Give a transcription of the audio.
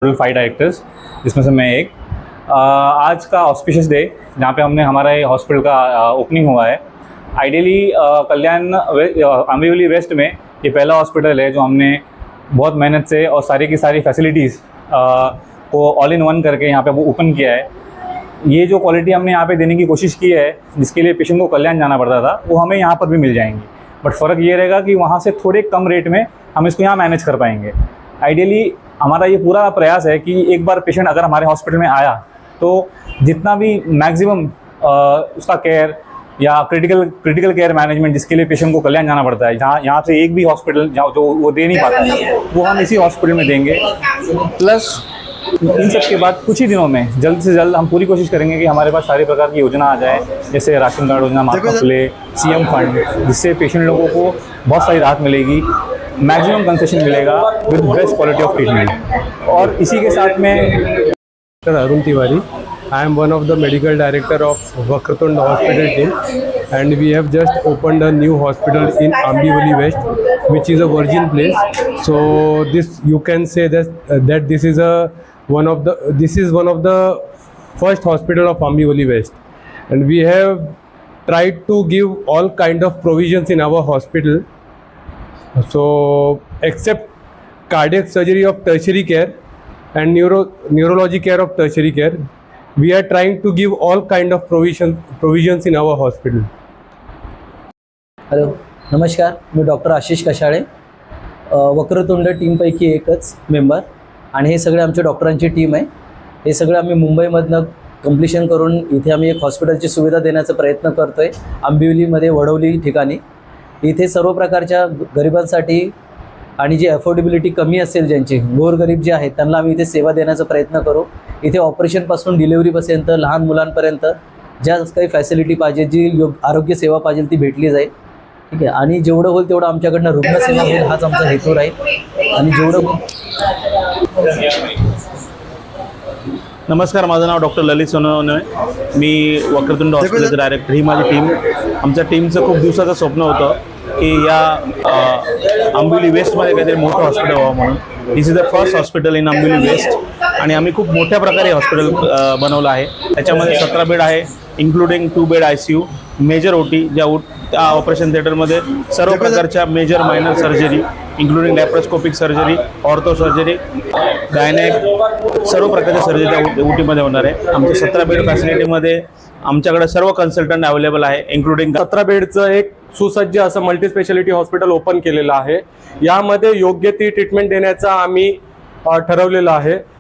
5 directors, जिसमें से मैं एक। आज का ऑस्पिशियस डे जहाँ पे हमने हमारा ये हॉस्पिटल का ओपनिंग हुआ है। आइडियली कल्याण अम्बिवली वेस्ट में ये पहला हॉस्पिटल है जो हमने बहुत मेहनत से और सारी की सारी फैसिलिटीज़ को ऑल इन वन करके यहाँ पे वो ओपन किया है। ये जो क्वालिटी हमने यहाँ पे देने की कोशिश की है, जिसके लिए पेशेंट को कल्याण जाना पड़ता था, वो हमें यहाँ पर भी मिल जाएंगी। बट फ़र्क ये रहेगा कि वहाँ से थोड़े कम रेट में हम इसको यहाँ मैनेज कर पाएंगे। आइडियली हमारा ये पूरा प्रयास है कि एक बार पेशेंट अगर हमारे हॉस्पिटल में आया तो जितना भी मैक्सिमम उसका केयर या क्रिटिकल केयर मैनेजमेंट जिसके लिए पेशेंट को कल्याण जाना पड़ता है, जहाँ यहाँ से एक भी हॉस्पिटल जहाँ जो वो दे नहीं पाता, वो हम इसी हॉस्पिटल में देंगे। प्लस इन सब के बाद कुछ ही दिनों में जल्द से जल्द हम पूरी कोशिश करेंगे कि हमारे पास सारी प्रकार की योजना आ जाए, जैसे राशन कार्ड योजना, महात्मा फुले, सीएम फंड, जिससे पेशेंट लोगों को बहुत सारी राहत मिलेगी, मैक्सिमम कंसेशन मिलेगा विद बेस्ट क्वालिटी ऑफ ट्रीटमेंट। और इसी के साथ में Arun Tiwari. I am one of the medical director of Vakratund Hospital team, and we have just opened a new hospital in Ambivali West, which is a virgin place. So this you can say that this is one of the first hospital of Ambivali West, and we have tried to give all kind of provisions in our hospital. So except cardiac surgery of tertiary care and neurology care of tertiary care, we are trying to give all kind of provisions in our hospital. Hello, नमस्कार. मी doctor Ashish कशाळे, Vakratunda टीमपैकी एकच member, आणि हे सगळे आमच्या डॉक्टरांची team आहे. हे सगळं आम्ही मुंबईमधनं कंप्लीशन करून इथे आम्ही एक हॉस्पिटलची सुविधा देण्याचा प्रयत्न करतो आहे, आंबिवलीमध्ये वडवली ठिकाणी. इथे सर्व प्रकारच्या गरिबांसाठी आणि जी अफोर्डेबिलिटी कमी असेल, ज्यांची गोरगरीब जे आहेत, त्यांना आम्ही इथे सेवा देण्याचा प्रयत्न करू. इथे ऑपरेशनपासून डिलिव्हरीपर्यंत लहान मुलांपर्यंत ज्या काही फॅसिलिटी पाहिजे, जी आरोग्य सेवा पाहिजे ती भेटली जाईल. ठीक आहे. आणि जेवढं होईल तेवढं आमच्याकडनं रुग्णसेवा होईल, हाच आमचा हेतू राहील. आणि जेवढं नमस्कार, माझं नाव डॉक्टर ललित सोनवणे. मी वक्रतुंड हॉस्पिटलचे डायरेक्टर. ही माझी टीम. आमच्या टीमचं खूप दिवसाचं स्वप्न होतं की या आंबिवली वेस्टमध्ये काहीतरी मोठं हॉस्पिटल व्हावं म्हणून. This is the first hospital in Ambivali west, आणि आम्ही खूप मोठ्या प्रकारे हॉस्पिटल बनवलं आहे. त्याच्यामध्ये 17 बेड आहे, including 2 bed ICU, major OT, त्या ऑपरेशन थिएटरमध्ये सर्व प्रकारच्या major minor surgery, including laparoscopic surgery, ortho surgery, gynaec, सर्व प्रकारच्या सर्जरी त्या OTमध्ये होणार आहे. आमच्या 17 बेड फॅसिलिटीमध्ये आमच्याकडे सर्व कन्सल्टंट अवेलेबल आहे, इन्क्लुडिंग 17 बेडचं एक सुसज्ज असं मल्टीस्पेशालिटी हॉस्पिटल ओपन केलेलं आहे. यामध्ये योग्य ती ट्रीटमेंट देण्याचा आम्ही ठरवलेलं आहे.